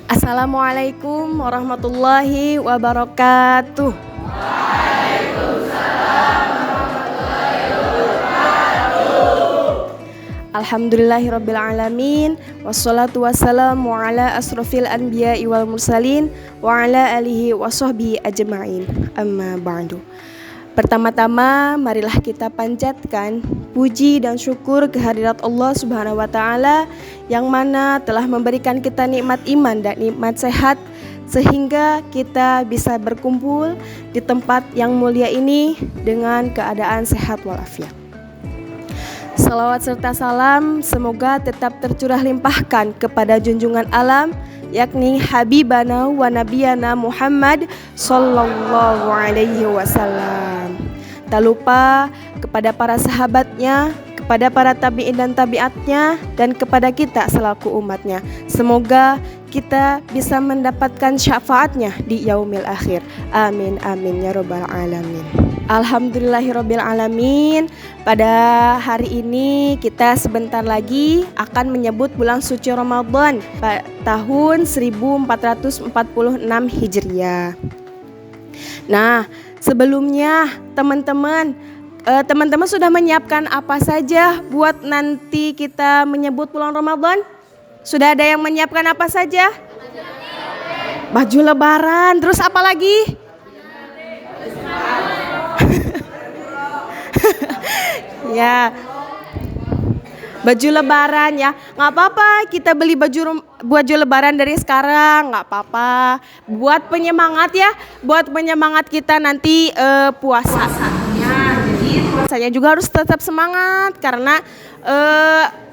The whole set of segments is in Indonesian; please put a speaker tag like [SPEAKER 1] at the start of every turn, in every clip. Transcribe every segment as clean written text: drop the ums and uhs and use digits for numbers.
[SPEAKER 1] Assalamualaikum warahmatullahi wabarakatuh. Alhamdulillahirabbil alamin wassalatu wassalamu ala asrofil anbiya'i wal mursalin wa ala alihi wa sahbihi ajma'in. Amma ba'du. Pertama-tama marilah kita panjatkan puji dan syukur kehadirat Allah Subhanahu wa taala yang mana telah memberikan kita nikmat iman dan nikmat sehat sehingga kita bisa berkumpul di tempat yang mulia ini dengan keadaan sehat walafiat. Salawat serta salam semoga tetap tercurah limpahkan kepada junjungan alam yakni Habibana wa Nabiyana Muhammad sallallahu alaihi wasallam. Tak lupa kepada para sahabatnya, kepada para tabi'in dan tabi'atnya, dan kepada kita selaku umatnya. Semoga kita bisa mendapatkan syafaatnya di yaumil akhir. Amin amin ya rabbal alamin. Alhamdulillahirabbil alamin. Pada hari ini kita sebentar lagi akan menyebut bulan suci Ramadan tahun 1446 Hijriah. Nah, sebelumnya teman-teman sudah menyiapkan apa saja buat nanti kita menyebut bulan Ramadan? Sudah ada yang menyiapkan apa saja? Baju lebaran, terus apa lagi? Ya, baju lebaran ya, nggak apa-apa kita beli baju lebaran dari sekarang, nggak apa-apa. Buat penyemangat ya, buat penyemangat kita nanti puasa. Jadi puasanya juga harus tetap semangat karena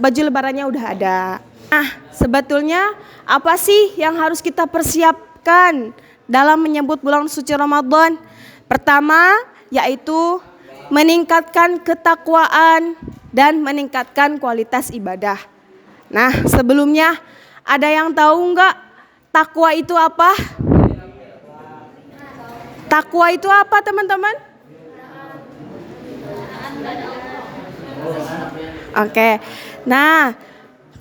[SPEAKER 1] baju lebarannya udah ada. Nah, sebetulnya apa sih yang harus kita persiapkan dalam menyambut bulan suci Ramadan? Pertama, yaitu meningkatkan ketakwaan dan meningkatkan kualitas ibadah. Nah, sebelumnya ada yang tahu nggak takwa itu apa? Takwa itu apa, teman-teman? Oke. Nah,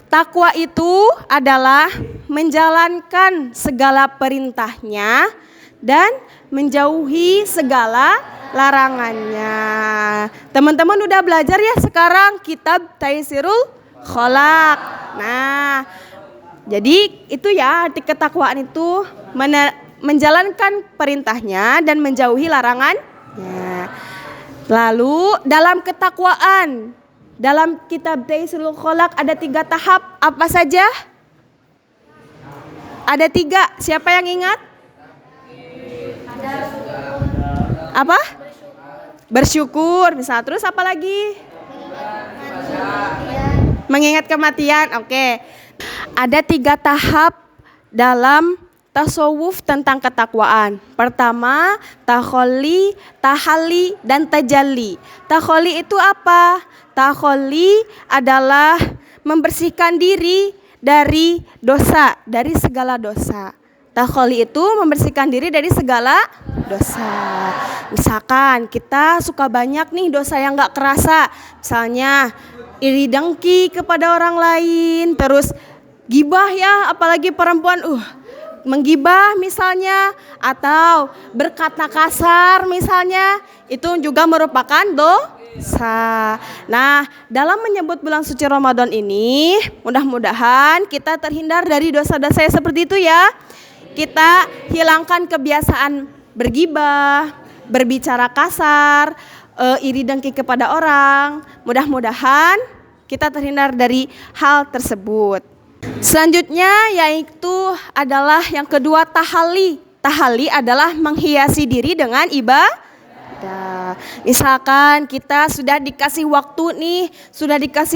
[SPEAKER 1] takwa itu adalah menjalankan segala perintahnya dan menjauhi segala larangannya. Teman-teman udah belajar ya sekarang kitab Taisirul Kholaq. Nah, jadi itu ya arti ketakwaan itu menjalankan perintahnya dan menjauhi larangannya. Lalu dalam ketakwaan dalam kitab Taisirul Kholaq ada 3 tahap. Apa saja? Ada 3. Siapa yang ingat? Apa? Bersyukur. Bisa terus apa lagi? Mengingat kematian. Oke. Ada 3 tahap dalam tasawuf tentang ketakwaan. Pertama, takholli, tahalli, dan tajalli. Takholli itu apa? Takholli adalah membersihkan diri dari dosa, dari segala dosa. Takholli itu membersihkan diri dari segala dosa. Misalkan kita suka banyak nih dosa yang gak kerasa. Misalnya iri dengki kepada orang lain. Terus gibah ya, apalagi perempuan menggibah misalnya. Atau berkata kasar misalnya. Itu juga merupakan dosa. Nah, dalam menyebut bulan suci Ramadan ini, mudah-mudahan kita terhindar dari dosa-dosa seperti itu ya. Kita hilangkan kebiasaan bergibah, berbicara kasar, iri dengki kepada orang. Mudah-mudahan kita terhindar dari hal tersebut. Selanjutnya yaitu adalah yang kedua tahalli. Tahalli adalah menghiasi diri dengan ibadah. Misalkan kita sudah dikasih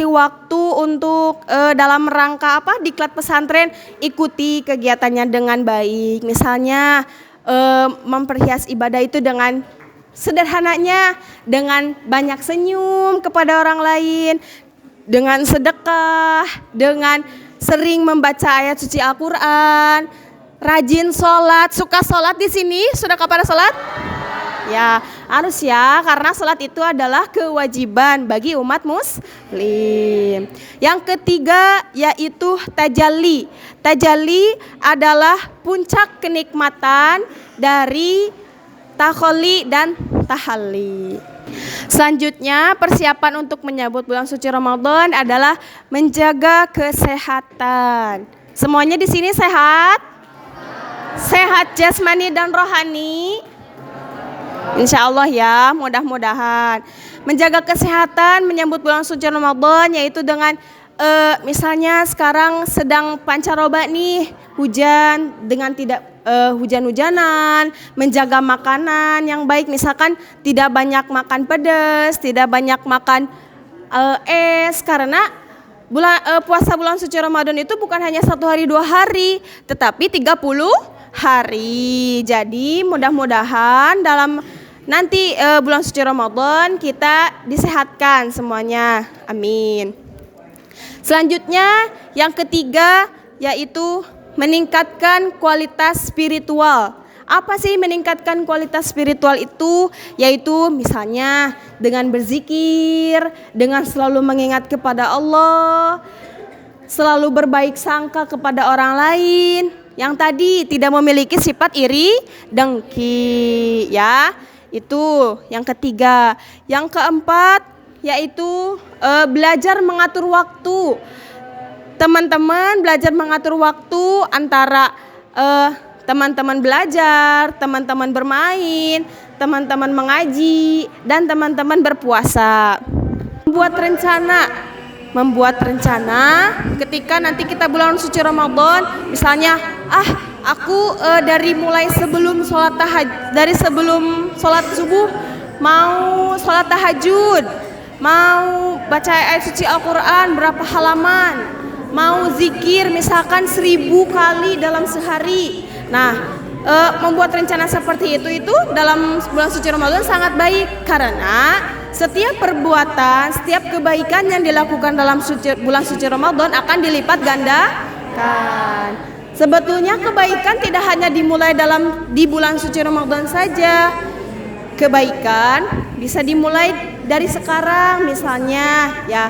[SPEAKER 1] waktu untuk dalam rangka diklat pesantren, ikuti kegiatannya dengan baik. Misalnya memperhias ibadah itu dengan sederhananya, dengan banyak senyum kepada orang lain, dengan sedekah, dengan sering membaca ayat suci Al-Quran, rajin sholat. Suka sholat di sini? Sudah kepada sholat? Ya, harus ya, karena sholat itu adalah kewajiban bagi umat muslim. Yang ketiga yaitu tajalli. Tajalli adalah puncak kenikmatan dari takholli dan tahalli. Selanjutnya, persiapan untuk menyambut bulan suci Ramadan adalah menjaga kesehatan. Semuanya di sini sehat? Sehat jasmani dan rohani? Insya Allah ya, mudah-mudahan. Menjaga kesehatan menyambut bulan suci Ramadan yaitu dengan misalnya sekarang sedang pancaroba nih, hujan, dengan tidak hujan-hujanan, menjaga makanan yang baik, misalkan tidak banyak makan pedas, tidak banyak makan es, karena puasa bulan suci Ramadan itu bukan hanya 1 hari 2 hari, tetapi 30 hari. Jadi mudah-mudahan dalam nanti bulan suci Ramadan kita disehatkan semuanya. Amin. Selanjutnya yang ketiga yaitu meningkatkan kualitas spiritual. Apa sih meningkatkan kualitas spiritual itu? Yaitu misalnya dengan berzikir, dengan selalu mengingat kepada Allah, selalu berbaik sangka kepada orang lain, yang tadi tidak memiliki sifat iri dengki, ya. Itu yang ketiga. Yang keempat yaitu belajar mengatur waktu. Teman-teman belajar mengatur waktu antara teman-teman belajar, teman-teman bermain, teman-teman mengaji, dan teman-teman berpuasa. Membuat rencana ketika nanti kita bulan suci Ramadan, misalnya aku dari mulai sebelum sebelum sholat subuh mau sholat tahajud, mau baca ayat suci Al-Quran berapa halaman, mau zikir misalkan 1000 kali dalam sehari. Nah, membuat rencana seperti itu dalam bulan suci Ramadan sangat baik, karena setiap perbuatan, setiap kebaikan yang dilakukan dalam bulan suci Ramadan akan dilipat gandakan. Sebetulnya kebaikan tidak hanya dimulai di bulan suci Ramadan saja. Kebaikan bisa dimulai dari sekarang, misalnya ya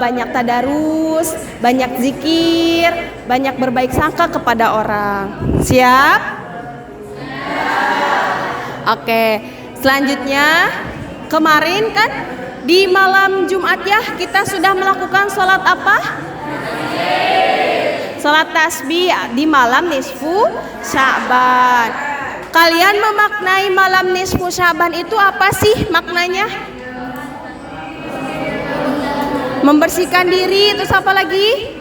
[SPEAKER 1] banyak tadarus, banyak zikir, banyak berbaik sangka kepada orang. Siap? Oke, selanjutnya kemarin kan di malam Jumat ya kita sudah melakukan sholat apa? Sholat tasbih di malam nisfu Sya'ban. Kalian memaknai malam nisfu Sya'ban itu apa sih maknanya? Membersihkan diri, terus apa lagi?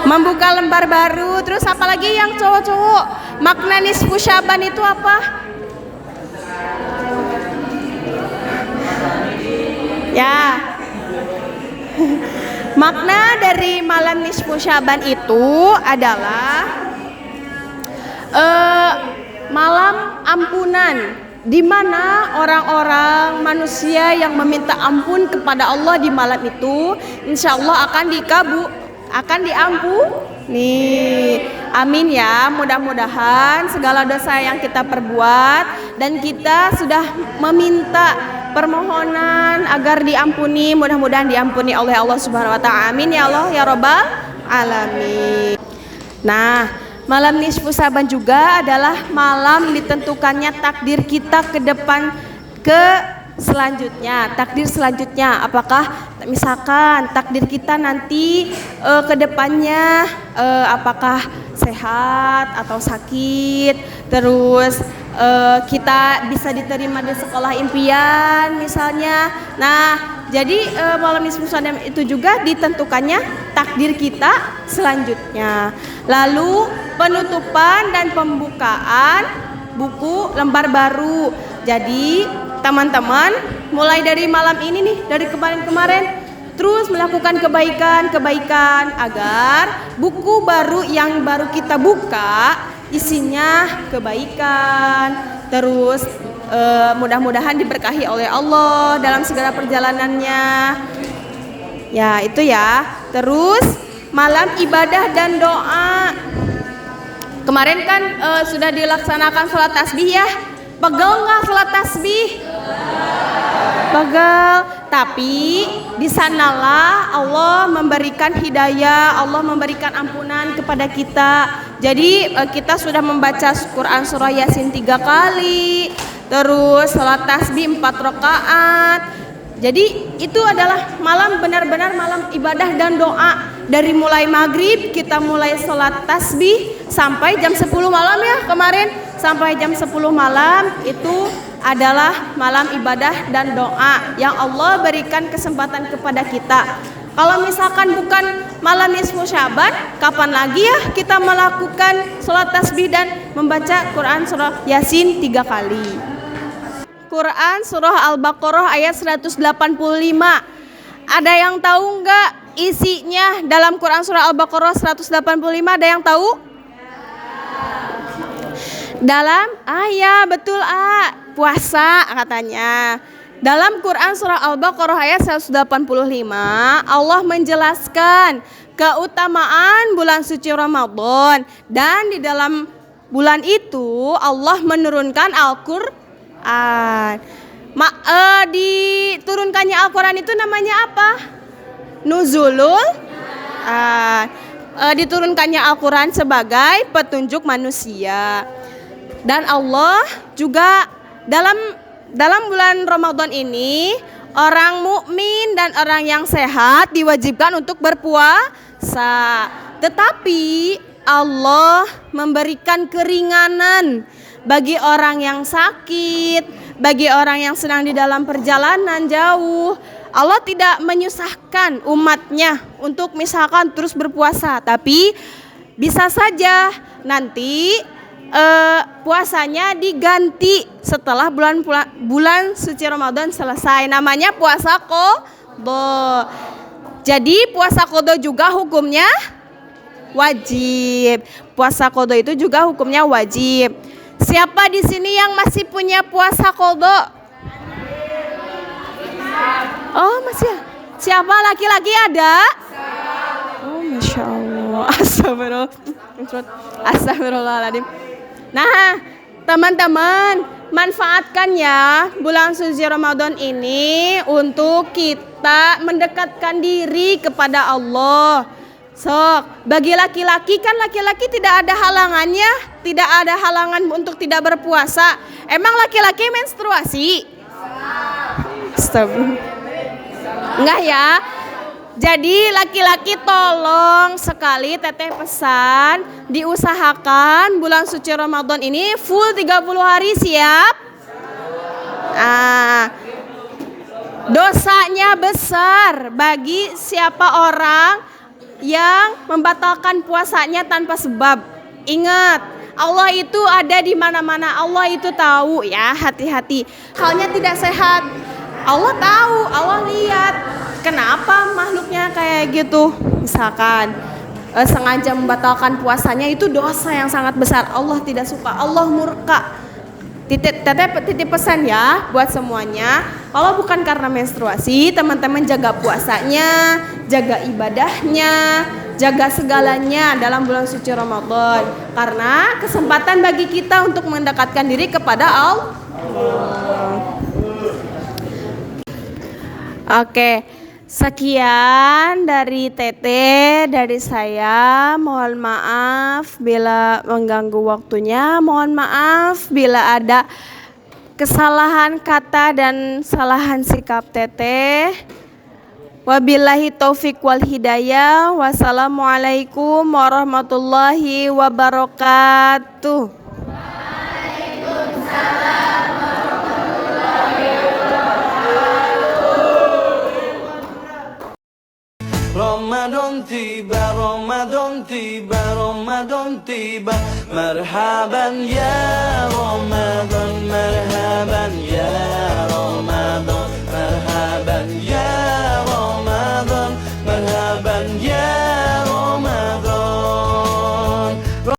[SPEAKER 1] Membuka lembar baru, terus apa lagi yang cowok-cowok? Makna nisfu Sya'ban itu apa? Ya. Makna dari malam nisfu Sya'ban itu adalah malam ampunan, di mana orang-orang manusia yang meminta ampun kepada Allah di malam itu, insya Allah akan diampuni. Amin ya, mudah-mudahan segala dosa yang kita perbuat dan kita sudah meminta permohonan agar diampuni, mudah-mudahan diampuni oleh Allah Subhanahu wa taala. Amin ya Allah ya Rabbal alamin. Nah, malam nisfu Sya'ban juga adalah malam ditentukannya takdir kita ke depan, takdir selanjutnya. Apakah misalkan takdir kita nanti ke depannya apakah sehat atau sakit, terus kita bisa diterima di sekolah impian misalnya. Nah, jadi malam nisfu Sya'ban itu juga ditentukannya takdir kita selanjutnya. Lalu penutupan dan pembukaan buku lembar baru. Jadi teman-teman mulai dari malam ini nih, dari kemarin-kemarin terus melakukan kebaikan agar buku baru yang baru kita buka isinya kebaikan, terus mudah-mudahan diberkahi oleh Allah dalam segala perjalanannya. Ya, itu ya. Terus malam ibadah dan doa. Kemarin kan sudah dilaksanakan sholat tasbih ya. Pegel nggak salat tasbih? Pegel. Tapi di sanalah Allah memberikan hidayah, Allah memberikan ampunan kepada kita. Jadi kita sudah membaca Quran surah Yasin 3 kali, terus salat tasbih 4 rakaat. Jadi itu adalah malam, benar-benar malam ibadah dan doa. Dari mulai maghrib kita mulai salat tasbih sampai jam 10 malam ya kemarin. Sampai jam 10 malam itu adalah malam ibadah dan doa yang Allah berikan kesempatan kepada kita. Kalau misalkan bukan malam nisfu Syaban, kapan lagi ya kita melakukan sholat tasbih dan membaca Quran surah Yasin 3 kali. Quran surah Al-Baqarah ayat 185. Ada yang tahu nggak isinya dalam Quran surah Al-Baqarah 185? Ada yang tahu? Dalam betul puasa katanya. Dalam Quran surah Al-Baqarah ayat 185 Allah menjelaskan keutamaan bulan suci Ramadan, dan di dalam bulan itu Allah menurunkan Al-Qur'an. Diturunkannya Al-Qur'an itu namanya apa? Nuzulul. Diturunkannya Al-Qur'an sebagai petunjuk manusia. Dan Allah juga dalam bulan Ramadan ini orang mukmin dan orang yang sehat diwajibkan untuk berpuasa. Tetapi Allah memberikan keringanan bagi orang yang sakit, bagi orang yang sedang di dalam perjalanan jauh. Allah tidak menyusahkan umatnya untuk misalkan terus berpuasa, tapi bisa saja nanti puasanya diganti setelah bulan suci Ramadan selesai. Namanya puasa qadha. Jadi puasa qadha juga hukumnya wajib. Puasa qadha itu juga hukumnya wajib. Siapa di sini yang masih punya puasa qadha? Oh, masih. Siapa laki-laki ada? Oh, Masya Allah. Astagfirullahaladzim. Nah, teman-teman, manfaatkan ya bulan suci Ramadan ini untuk kita mendekatkan diri kepada Allah. Sok, bagi laki-laki kan laki-laki tidak ada halangannya, tidak ada halangan untuk tidak berpuasa. Emang laki-laki menstruasi? Enggak ya. Jadi laki-laki tolong sekali teteh pesan diusahakan bulan suci Ramadan ini full 30 hari siap. Dosanya besar bagi siapa orang yang membatalkan puasanya tanpa sebab. Ingat, Allah itu ada di mana-mana. Allah itu tahu ya, hati-hati. Halnya tidak sehat, Allah tahu, Allah lihat. Kenapa makhluknya kayak gitu? Misalkan sengaja membatalkan puasanya, itu dosa yang sangat besar. Allah tidak suka, Allah murka. Titip pesan ya buat semuanya. Kalau bukan karena menstruasi, teman-teman jaga puasanya, jaga ibadahnya, jaga segalanya dalam bulan suci Ramadan. Karena kesempatan bagi kita untuk mendekatkan diri kepada Allah. Oke. Sekian dari Tete, dari saya. Mohon maaf bila mengganggu waktunya. Mohon maaf bila ada kesalahan kata dan kesalahan sikap Tete. Wabillahi taufik wal hidayah. Wassalamualaikum warahmatullahi wabarakatuh.
[SPEAKER 2] Ramadan tiba, Ramadan tiba, Ramadan tiba. Marhaban ya Ramadan, marhaban ya